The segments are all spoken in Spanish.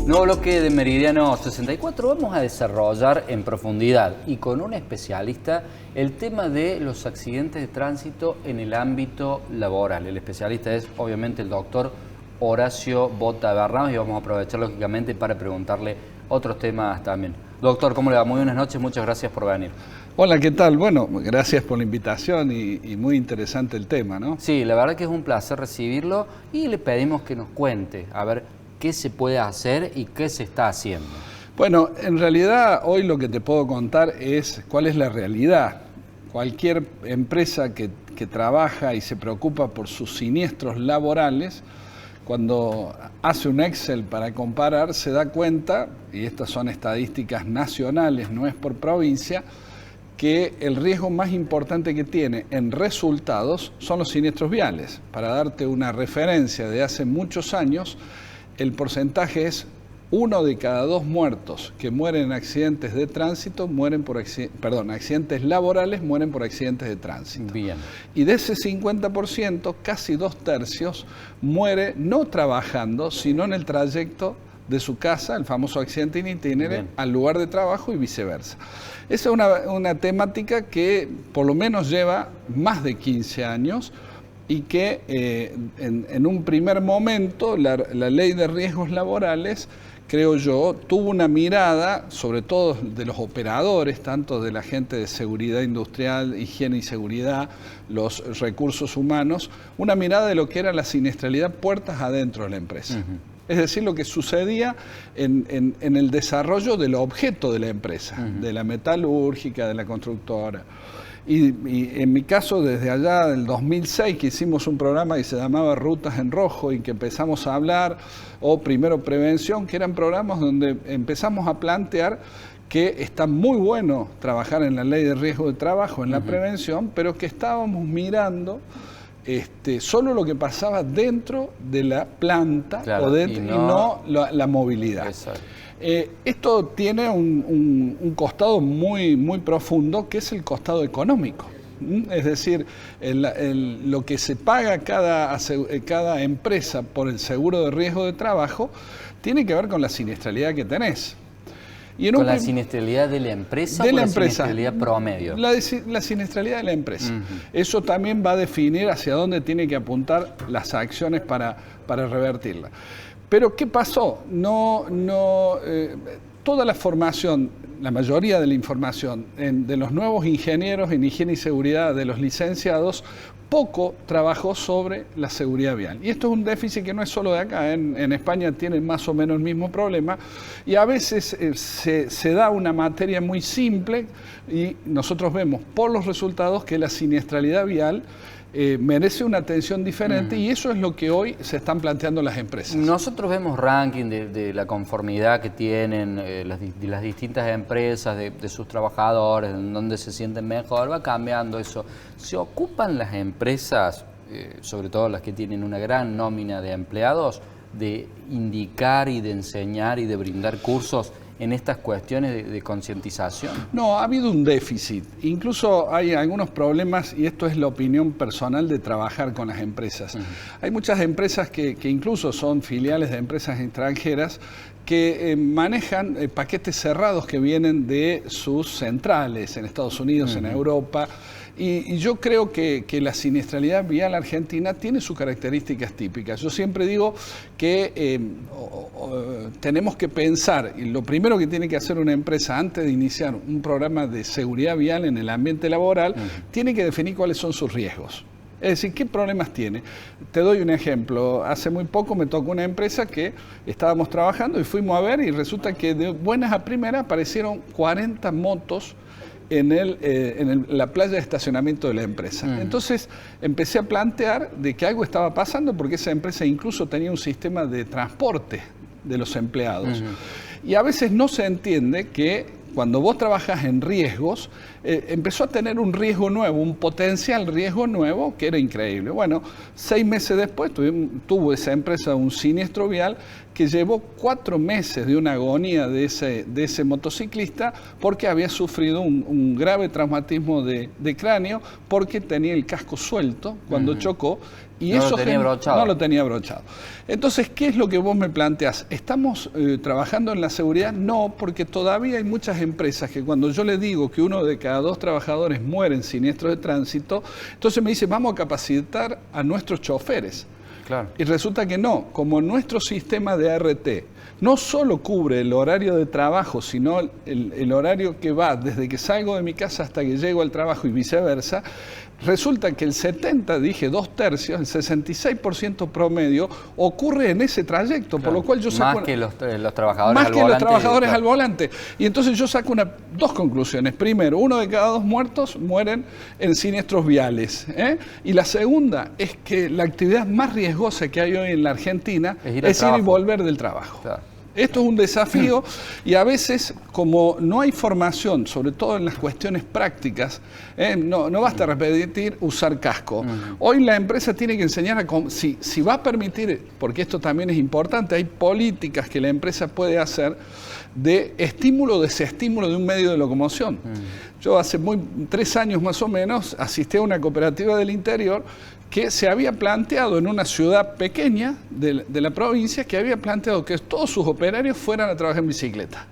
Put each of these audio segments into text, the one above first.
Nuevo bloque de Meridiano 64. Vamos a desarrollar en profundidad y con un especialista el tema de los accidentes de tránsito en el ámbito laboral. El especialista es obviamente el doctor Horacio Bota Barramos y vamos a aprovechar lógicamente para preguntarle otros temas también. Doctor, ¿cómo le va? Muy buenas noches, muchas gracias por venir. Hola, ¿qué tal? Bueno, gracias por la invitación y muy interesante el tema, ¿no? Sí, la verdad que es un placer recibirlo y le pedimos que nos cuente, a ver, qué se puede hacer y qué se está haciendo. Bueno, en realidad hoy lo que te puedo contar es cuál es la realidad. Cualquier empresa que trabaja y se preocupa por sus siniestros laborales, cuando hace un Excel para comparar, se da cuenta, y estas son estadísticas nacionales, no es por provincia, que el riesgo más importante que tiene en resultados son los siniestros viales. Para darte una referencia de hace muchos años, el porcentaje es 1 de cada 2 muertos que mueren en accidentes de tránsito mueren por accidentes laborales mueren por accidentes de tránsito. Bien. Y de ese 50%, casi 2/3 muere no trabajando, sino en el trayecto de su casa, el famoso accidente in itinere, al lugar de trabajo y viceversa. Esa es una temática que por lo menos lleva más de 15 años y que en un primer momento la ley de riesgos laborales, creo yo, tuvo una mirada, sobre todo de los operadores, tanto de la gente de seguridad industrial, higiene y seguridad, los recursos humanos, una mirada de lo que era la siniestralidad puertas adentro de la empresa. Es decir, lo que sucedía en el desarrollo del objeto de la empresa, de la metalúrgica, de la constructora. Y en mi caso, desde allá del 2006, que hicimos un programa que se llamaba Rutas en Rojo y que empezamos a hablar, o Primero Prevención, que eran programas donde empezamos a plantear que está muy bueno trabajar en la ley de riesgo de trabajo, en la prevención, pero que estábamos mirando solo lo que pasaba dentro de la planta, claro, y no la movilidad. Exacto. Esto tiene un costado muy profundo, que es el costado económico. Es decir, lo que se paga cada empresa por el seguro de riesgo de trabajo tiene que ver con la siniestralidad que tenés. ¿Con la siniestralidad de la empresa o la siniestralidad promedio? La siniestralidad de la empresa. Eso también va a definir hacia dónde tiene que apuntar las acciones para revertirla. Pero ¿qué pasó? Toda la formación, la mayoría de la información de los nuevos ingenieros en higiene y seguridad, de los licenciados, poco trabajó sobre la seguridad vial. Y esto es un déficit que no es solo de acá, en España tienen más o menos el mismo problema, y a veces se da una materia muy simple y nosotros vemos por los resultados que la siniestralidad vial merece una atención diferente y eso es lo que hoy se están planteando las empresas. Nosotros vemos ranking de la conformidad que tienen las distintas empresas, de sus trabajadores, en donde se sienten mejor, va cambiando eso. ¿Se ocupan las empresas, sobre todo las que tienen una gran nómina de empleados, de indicar y de enseñar y de brindar cursos en estas cuestiones de concientización? No, ha habido un déficit. Incluso hay algunos problemas, y esto es la opinión personal de trabajar con las empresas. Hay muchas empresas que incluso son filiales de empresas extranjeras que manejan paquetes cerrados que vienen de sus centrales en Estados Unidos, en Europa. Y yo creo que la siniestralidad vial argentina tiene sus características típicas. Yo siempre digo que tenemos que pensar, y lo primero que tiene que hacer una empresa antes de iniciar un programa de seguridad vial en el ambiente laboral, tiene que definir cuáles son sus riesgos. Es decir, ¿qué problemas tiene? Te doy un ejemplo. Hace muy poco me tocó una empresa que estábamos trabajando y fuimos a ver y resulta que de buenas a primeras aparecieron 40 motos en la playa de estacionamiento de la empresa. Entonces empecé a plantear de que algo estaba pasando porque esa empresa incluso tenía un sistema de transporte de los empleados. Y a veces no se entiende que cuando vos trabajas en riesgos, empezó a tener un riesgo nuevo, un potencial riesgo nuevo que era increíble. Bueno, 6 meses después tuvo esa empresa un siniestro vial que llevó 4 meses de una agonía de ese motociclista porque había sufrido un grave traumatismo de cráneo porque tenía el casco suelto cuando chocó Y no eso lo tenía brochado. No lo tenía brochado. Entonces, ¿qué es lo que vos me planteás? ¿Estamos trabajando en la seguridad? No, porque todavía hay muchas empresas que cuando yo les digo que 1 de cada 2 trabajadores muere en siniestros de tránsito, entonces me dicen, vamos a capacitar a nuestros choferes. Claro. Y resulta que no, como nuestro sistema de ART no solo cubre el horario de trabajo, sino el horario que va desde que salgo de mi casa hasta que llego al trabajo y viceversa, resulta que el 70, dije 2/3, el 66% promedio ocurre en ese trayecto, Claro. por lo cual yo saco... Más que los trabajadores más al que volante. los trabajadores Claro. al volante. Y entonces yo saco dos conclusiones. Primero, 1 de cada 2 muertos mueren en siniestros viales. Y la segunda es que la actividad más riesgosa que hay hoy en la Argentina es ir y volver del trabajo. Claro. Esto es un desafío y a veces, como no hay formación, sobre todo en las cuestiones prácticas, no basta repetir usar casco. Hoy la empresa tiene que enseñar a si va a permitir, porque esto también es importante, hay políticas que la empresa puede hacer de estímulo o desestímulo de un medio de locomoción. Yo hace 3 años más o menos asistí a una cooperativa del interior que se había planteado en una ciudad pequeña de la provincia, que había planteado que todos sus operarios fueran a trabajar en bicicleta.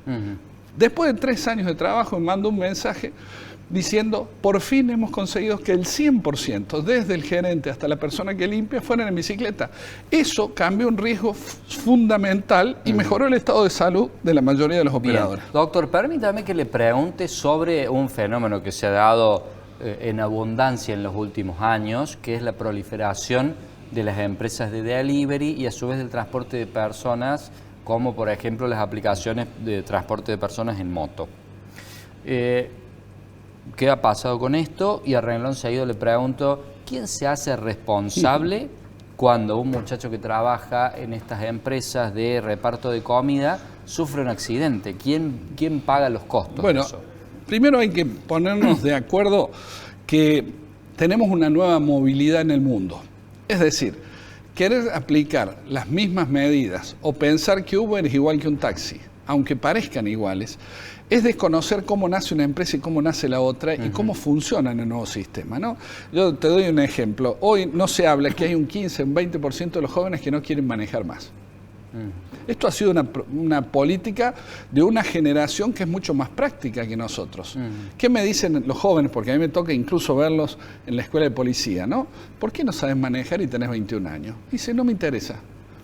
Después de 3 años de trabajo me mandó un mensaje diciendo, por fin hemos conseguido que el 100%, desde el gerente hasta la persona que limpia, fueran en bicicleta. Eso cambió un riesgo fundamental y mejoró el estado de salud de la mayoría de los operadores. Bien. Doctor, permítame que le pregunte sobre un fenómeno que se ha dado en abundancia en los últimos años, que es la proliferación de las empresas de delivery y a su vez del transporte de personas, como por ejemplo las aplicaciones de transporte de personas en moto. ¿Qué ha pasado con esto? Y a renglón seguido le pregunto, ¿quién se hace responsable cuando un muchacho que trabaja en estas empresas de reparto de comida sufre un accidente? ¿Quién paga los costos de eso? Primero hay que ponernos de acuerdo que tenemos una nueva movilidad en el mundo. Es decir, querer aplicar las mismas medidas o pensar que Uber es igual que un taxi, aunque parezcan iguales, es desconocer cómo nace una empresa y cómo nace la otra y cómo funciona en el nuevo sistema, ¿no? Yo te doy un ejemplo. Hoy no se habla que hay un 15, un 20% de los jóvenes que no quieren manejar más. Esto ha sido una política de una generación que es mucho más práctica que nosotros. ¿Qué me dicen los jóvenes? Porque a mí me toca incluso verlos en la escuela de policía, ¿no? ¿Por qué no sabes manejar y tenés 21 años? Dice, no me interesa.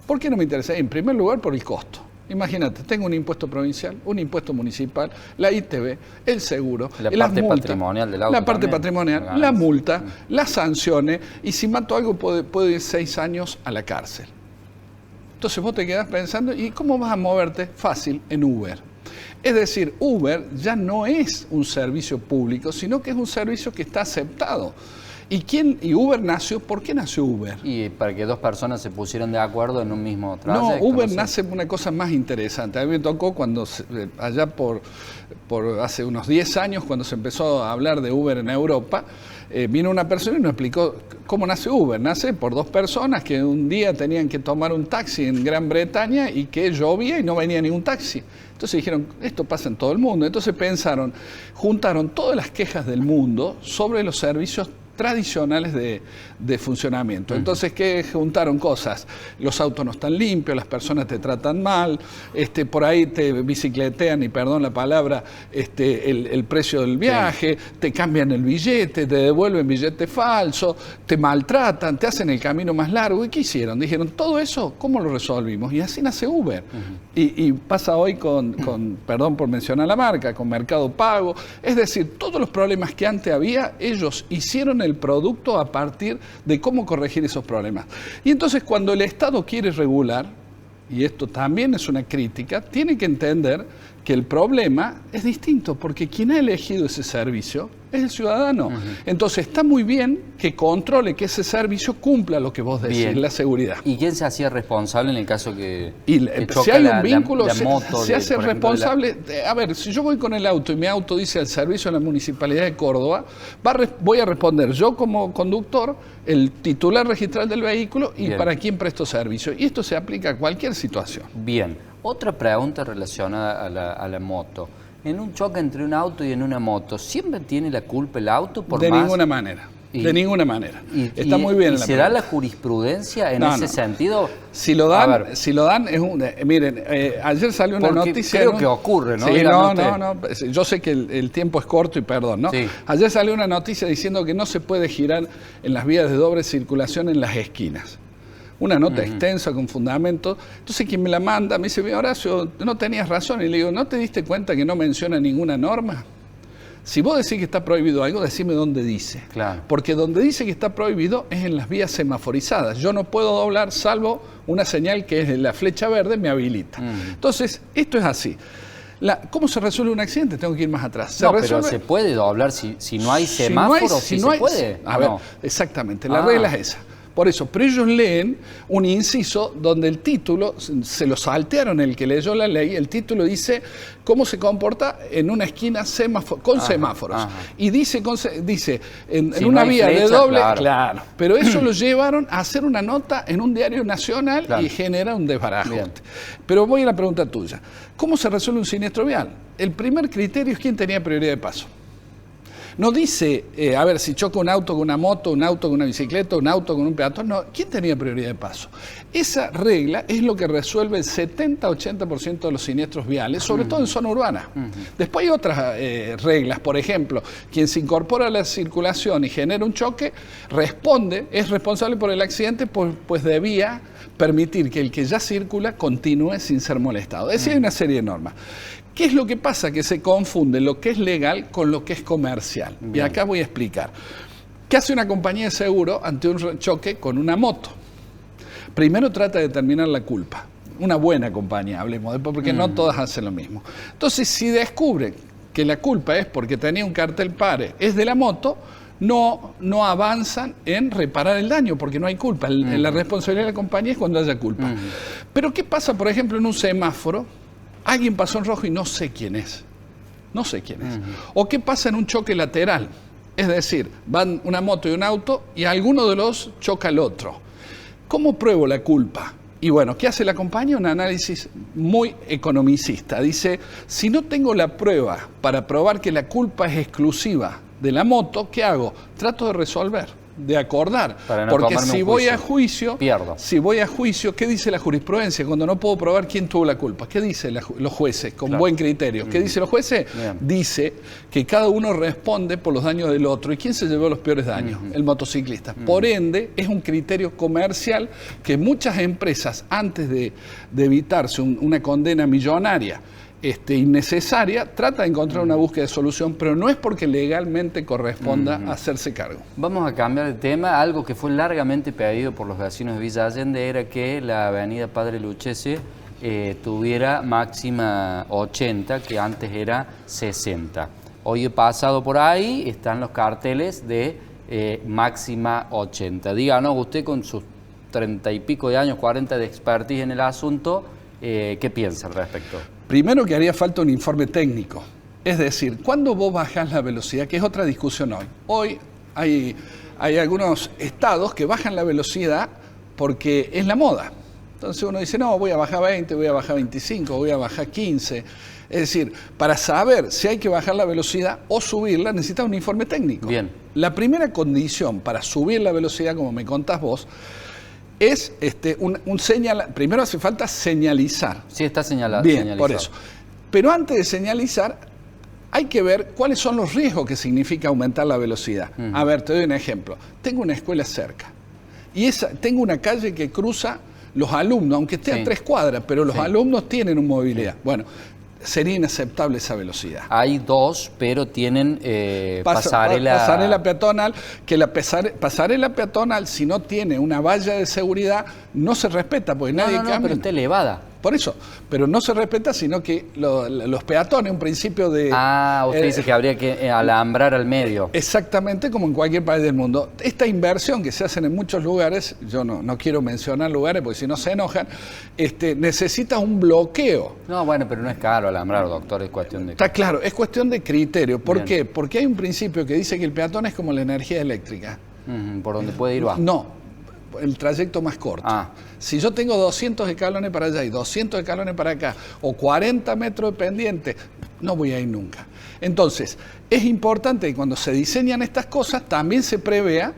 ¿Por qué no me interesa? En primer lugar, por el costo. Imagínate, tengo un impuesto provincial, un impuesto municipal, la ITV, el seguro, la parte patrimonial del auto. La parte también, patrimonial, la multa, las sanciones, y si mato algo puedo ir 6 años a la cárcel. Entonces vos te quedás pensando, ¿y cómo vas a moverte? Fácil, en Uber. Es decir, Uber ya no es un servicio público, sino que es un servicio que está aceptado. ¿Y Uber nació? ¿Por qué nació Uber? Y para que 2 personas se pusieran de acuerdo en un mismo trayecto. No, Uber nace por una cosa más interesante. A mí me tocó cuando, allá por hace unos 10 años, cuando se empezó a hablar de Uber en Europa, vino una persona y nos explicó cómo nace Uber. Nace por 2 personas que un día tenían que tomar un taxi en Gran Bretaña y que llovía y no venía ningún taxi. Entonces dijeron, esto pasa en todo el mundo. Entonces juntaron todas las quejas del mundo sobre los servicios tradicionales de funcionamiento. Entonces, ¿qué juntaron cosas? Los autos no están limpios, las personas te tratan mal, por ahí te bicicletean, y perdón la palabra, el precio del viaje, te cambian el billete, te devuelven billete falso, te maltratan, te hacen el camino más largo. ¿Y qué hicieron? Dijeron, todo eso, ¿cómo lo resolvimos? Y así nace Uber. Y pasa hoy con, perdón por mencionar la marca, con Mercado Pago. Es decir, todos los problemas que antes había, ellos hicieron el producto a partir de cómo corregir esos problemas. Y entonces cuando el Estado quiere regular, y esto también es una crítica, tiene que entender que el problema es distinto, porque quien ha elegido ese servicio es el ciudadano. Entonces está muy bien que controle que ese servicio cumpla lo que vos decís, la seguridad. ¿Y quién se hacía responsable en el caso que si hay un vínculo, moto se hace responsable. A ver, si yo voy con el auto y mi auto dice al servicio de la Municipalidad de Córdoba, voy a responder yo como conductor, el titular registral del vehículo y para quién presto servicio. Y esto se aplica a cualquier situación. Bien. Otra pregunta relacionada a la moto. En un choque entre un auto y en una moto, ¿siempre tiene la culpa el auto? De ninguna manera. de ninguna manera. Está muy bien. ¿Y se da la jurisprudencia en ese sentido? Si lo dan, es un... miren, ayer salió una noticia... Creo que ocurre, ¿no? Sí, no. Yo sé que el tiempo es corto y perdón, ¿no? Sí. Ayer salió una noticia diciendo que no se puede girar en las vías de doble circulación en las esquinas. Una nota extensa con fundamento. Entonces quien me la manda me dice, Horacio, no tenías razón. Y le digo, ¿no te diste cuenta que no menciona ninguna norma? Si vos decís que está prohibido algo, decime dónde dice. Claro. Porque donde dice que está prohibido es en las vías semaforizadas. Yo no puedo doblar salvo una señal que es la flecha verde me habilita. Entonces, esto es así. ¿Cómo se resuelve un accidente? Tengo que ir más atrás. Pero se puede doblar si no hay semáforos, si se puede. A ver, exactamente, la regla es esa. Por eso, pero ellos leen un inciso donde el título, se lo saltearon el que leyó la ley, el título dice cómo se comporta en una esquina con semáforos. Y dice en una vía de doble, claro. Pero eso lo llevaron a hacer una nota en un diario nacional y genera un desbarajuste. Pero voy a la pregunta tuya. ¿Cómo se resuelve un siniestro vial? El primer criterio es quién tenía prioridad de paso. No dice, a ver, si choca un auto con una moto, un auto con una bicicleta, un auto con un peatón. No, ¿quién tenía prioridad de paso? Esa regla es lo que resuelve el 70-80% de los siniestros viales, sobre todo en zona urbana. Después hay otras reglas, por ejemplo, quien se incorpora a la circulación y genera un choque, es responsable por el accidente, pues debía permitir que el que ya circula continúe sin ser molestado. Es decir, hay una serie de normas. ¿Qué es lo que pasa? Que se confunde lo que es legal con lo que es comercial. Bien. Y acá voy a explicar. ¿Qué hace una compañía de seguro ante un choque con una moto? Primero trata de determinar la culpa. Una buena compañía, hablemos después, porque no todas hacen lo mismo. Entonces, si descubren que la culpa es porque tenía un cartel PARE, es de la moto, no avanzan en reparar el daño, porque no hay culpa. La responsabilidad de la compañía es cuando haya culpa. Pero ¿qué pasa, por ejemplo, en un semáforo? Alguien pasó en rojo y no sé quién es. No sé quién es. ¿O qué pasa en un choque lateral? Es decir, van una moto y un auto y alguno de los choca al otro. ¿Cómo pruebo la culpa? Y bueno, ¿qué hace la compañía? Un análisis muy economicista. Dice, si no tengo la prueba para probar que la culpa es exclusiva de la moto, ¿qué hago? Trato de resolver, de acordar, porque si voy a juicio, pierdo. Si voy a juicio, ¿qué dice la jurisprudencia cuando no puedo probar quién tuvo la culpa? ¿Qué dicen los jueces con buen criterio? ¿Qué dicen los jueces? Dice que cada uno responde por los daños del otro. ¿Y quién se llevó los peores daños? El motociclista. Por ende, es un criterio comercial que muchas empresas, antes de evitarse una condena millonaria, innecesaria, trata de encontrar una búsqueda de solución, pero no es porque legalmente corresponda hacerse cargo. Vamos a cambiar de tema. Algo que fue largamente pedido por los vecinos de Villa Allende era que la avenida Padre Lucchesi tuviera máxima 80, que antes era 60. Hoy he pasado por ahí, están los carteles de máxima 80. Díganos usted, con sus 30 y pico de años, 40 de expertise en el asunto, ¿qué piensa al respecto? Primero, que haría falta un informe técnico. Es decir, ¿cuándo vos bajás la velocidad? Que es otra discusión hoy. Hoy hay algunos estados que bajan la velocidad porque es la moda. Entonces uno dice, no, voy a bajar 20, voy a bajar 25, voy a bajar 15. Es decir, para saber si hay que bajar la velocidad o subirla, necesitas un informe técnico. Bien. La primera condición para subir la velocidad, como me contás vos, es un señal. Primero hace falta señalizar. Sí, está señalado. Bien, por eso. Pero antes de señalizar, hay que ver cuáles son los riesgos que significa aumentar la velocidad. A ver, te doy un ejemplo. Tengo una escuela cerca y tengo una calle que cruza los alumnos, aunque esté a 3 cuadras, pero los alumnos tienen una movilidad. Bueno, sería inaceptable esa velocidad. Hay 2, pero tienen pasarela peatonal, que la pasarela peatonal, si no tiene una valla de seguridad, no se respeta, porque nadie camina. Pero está elevada. Por eso, pero no se respeta, sino que los peatones, un principio de... usted dice que habría que alambrar al medio. Exactamente, como en cualquier país del mundo. Esta inversión que se hacen en muchos lugares, yo no quiero mencionar lugares porque si no se enojan, necesita un bloqueo. No, bueno, pero no es caro alambrar, doctor, es cuestión de... Está claro, es cuestión de criterio. ¿Por qué? Porque hay un principio que dice que el peatón es como la energía eléctrica. Por donde puede ir va. No. El trayecto más corto. Si yo tengo 200 escalones para allá y 200 escalones para acá, o 40 metros de pendiente, no voy a ir nunca. Entonces, es importante que cuando se diseñan estas cosas también se prevea,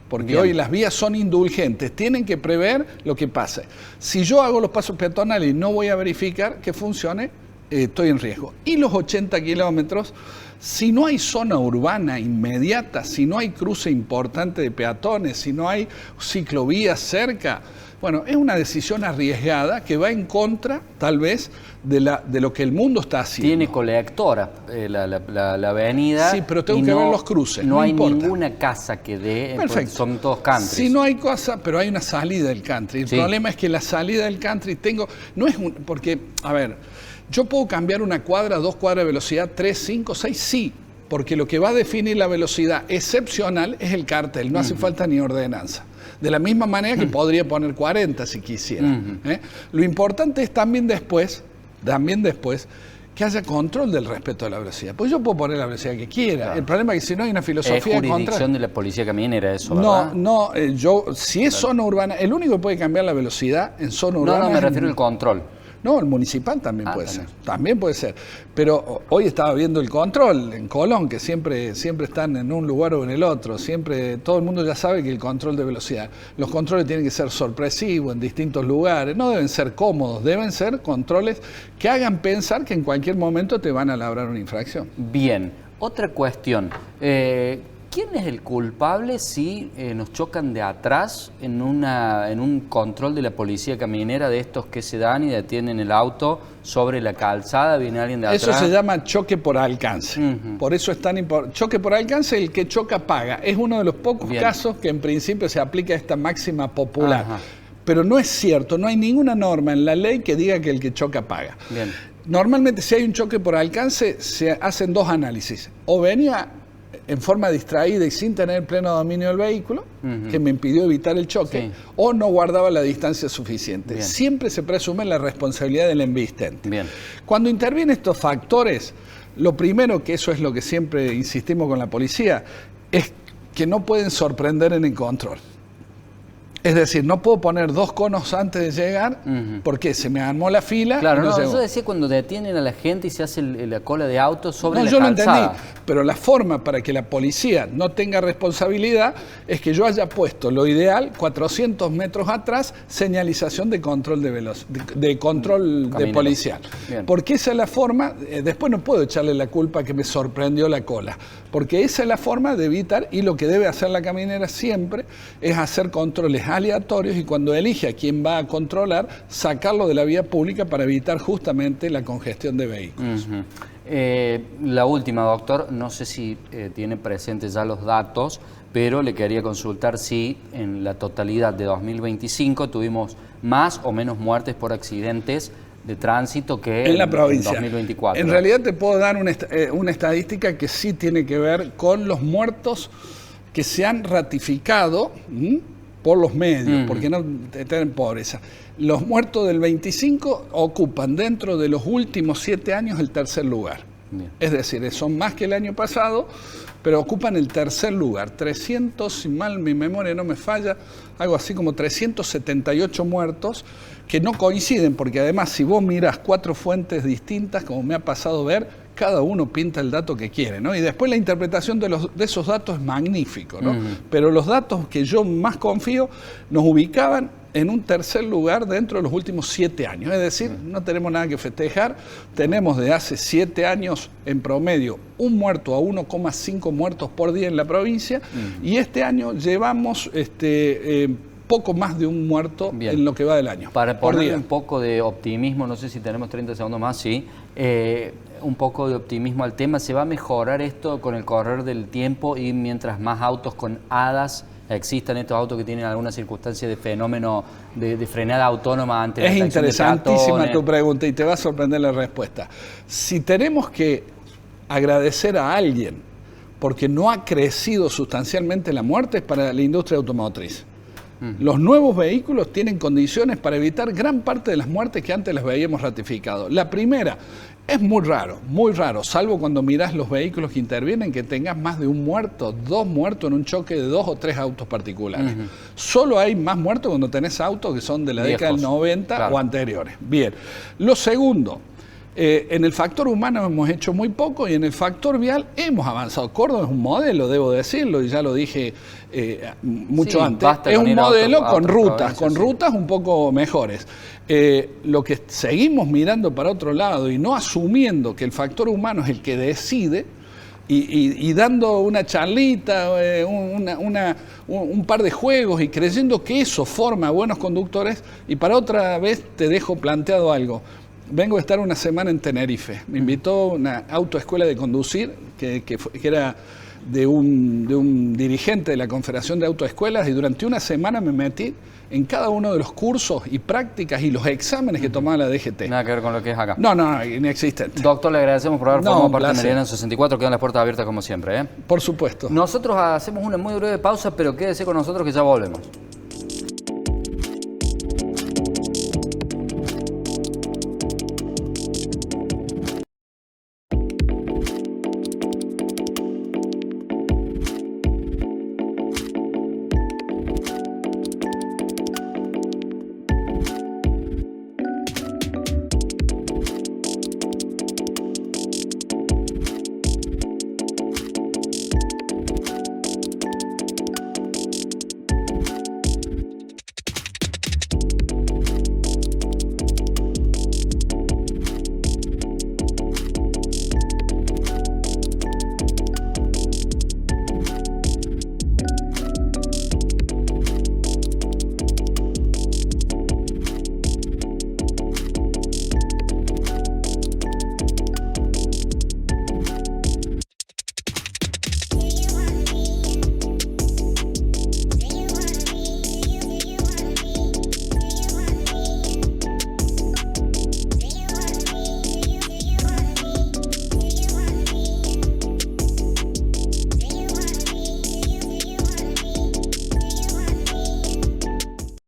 porque hoy las vías son indulgentes, tienen que prever lo que pasa. Si yo hago los pasos peatonales y no voy a verificar que funcione, estoy en riesgo. Y los 80 kilómetros, si no hay zona urbana inmediata, si no hay cruce importante de peatones, si no hay ciclovías cerca, bueno, es una decisión arriesgada que va en contra, tal vez, de lo que el mundo está haciendo. Tiene colectora la avenida. Sí, pero tengo que ver los cruces. No hay importa. ninguna casa que dé. Perfecto. Son todos countries. Sí, no hay casa, pero hay una salida del country. El problema es que la salida del country no es porque, a ver, yo puedo cambiar una cuadra, 2 cuadras de velocidad, 3, 5, 6, sí. Porque lo que va a definir la velocidad excepcional es el cartel, no hace falta ni ordenanza. De la misma manera que podría poner 40 si quisiera. Lo importante es también después, que haya control del respeto de la velocidad. Pues yo puedo poner la velocidad que quiera. Claro. El problema es que si no hay una filosofía de control. Es jurisdicción de la policía caminera eso, ¿verdad? Si es zona urbana, el único que puede cambiar la velocidad en zona urbana. No, me refiero al control. No, el municipal también puede ser. También puede ser. Pero hoy estaba viendo el control en Colón, que siempre están en un lugar o en el otro. Siempre, todo el mundo ya sabe que el control de velocidad. Los controles tienen que ser sorpresivos en distintos lugares. No deben ser cómodos, deben ser controles que hagan pensar que en cualquier momento te van a labrar una infracción. Bien, otra cuestión. ¿Quién es el culpable si nos chocan de atrás en un control de la policía caminera de estos que se dan y detienen el auto sobre la calzada, viene alguien de atrás? Eso se llama choque por alcance. Por eso es tan importante. Choque por alcance, el que choca paga. Es uno de los pocos casos que en principio se aplica esta máxima popular. Pero no es cierto, no hay ninguna norma en la ley que diga que el que choca paga. Bien. Normalmente si hay un choque por alcance se hacen 2 análisis. O venía en forma distraída y sin tener pleno dominio del vehículo, que me impidió evitar el choque, o no guardaba la distancia suficiente. Bien. Siempre se presume la responsabilidad del embistente. Bien. Cuando intervienen estos factores, lo primero, que eso es lo que siempre insistimos con la policía, es que no pueden sorprender en el control. Es decir, no puedo poner 2 conos antes de llegar porque se me armó la fila. Claro, no, yo decía cuando detienen a la gente y se hace la cola de autos sobre la calzada. No, yo lo entendí, pero la forma para que la policía no tenga responsabilidad es que yo haya puesto lo ideal, 400 metros atrás, señalización de control de control de policial. Bien. Porque esa es la forma, después no puedo echarle la culpa que me sorprendió la cola, porque esa es la forma de evitar, y lo que debe hacer la caminera siempre es hacer controles aleatorios y cuando elige a quién va a controlar, sacarlo de la vía pública para evitar justamente la congestión de vehículos. La última, doctor, no sé si tiene presentes ya los datos, pero le quería consultar si en la totalidad de 2025 tuvimos más o menos muertes por accidentes de tránsito que en la provincia. En 2024. En realidad te puedo dar una estadística que sí tiene que ver con los muertos que se han ratificado por los medios, porque no tienen pobreza. Los muertos del 25 ocupan dentro de los últimos 7 años el 3er lugar. Bien. Es decir, son más que el año pasado, pero ocupan el 3er lugar. 300, si mal mi memoria no me falla, algo así como 378 muertos que no coinciden, porque además si vos miras 4 fuentes distintas, como me ha pasado ver, cada uno pinta el dato que quiere, ¿no? Y después la interpretación de esos datos es magnífico, ¿no? Pero los datos que yo más confío nos ubicaban en un 3er lugar dentro de los últimos 7 años. Es decir, no tenemos nada que festejar. Tenemos de hace 7 años en promedio un muerto a 1,5 muertos por día en la provincia y este año llevamos poco más de un muerto en lo que va del año. Para poner un poco de optimismo, no sé si tenemos 30 segundos más, sí, un poco de optimismo al tema, ¿se va a mejorar esto con el correr del tiempo y mientras más autos con hadas existan, estos autos que tienen alguna circunstancia de fenómeno de frenada autónoma ante la detección de peatones? Es interesantísima tu pregunta y te va a sorprender la respuesta. Si tenemos que agradecer a alguien porque no ha crecido sustancialmente la muerte, es para la industria automotriz. Los nuevos vehículos tienen condiciones para evitar gran parte de las muertes que antes las veíamos ratificado. La primera, es muy raro, salvo cuando mirás los vehículos que intervienen, que tengas más de un muerto, 2 muertos en un choque de 2 o 3 autos particulares. Solo hay más muertos cuando tenés autos que son de la década del 90 o anteriores. Bien. Lo segundo, En el factor humano hemos hecho muy poco y en el factor vial hemos avanzado. Córdoba es un modelo, debo decirlo, y ya lo dije mucho antes. Es un modelo con rutas un poco mejores. Lo que seguimos mirando para otro lado y no asumiendo que el factor humano es el que decide, y dando una charlita, un par de juegos y creyendo que eso forma buenos conductores. Y para otra vez te dejo planteado algo. Vengo a estar una semana en Tenerife. Me invitó una autoescuela de conducir que era de un dirigente de la Confederación de Autoescuelas, y durante una semana me metí en cada uno de los cursos y prácticas y los exámenes que tomaba la DGT. Nada que ver con lo que es acá. No, inexistente. Doctor, le agradecemos por haber formado parte de Meridiano 64. Quedan las puertas abiertas como siempre, ¿eh? Por supuesto. Nosotros hacemos una muy breve pausa, pero quédese con nosotros que ya volvemos.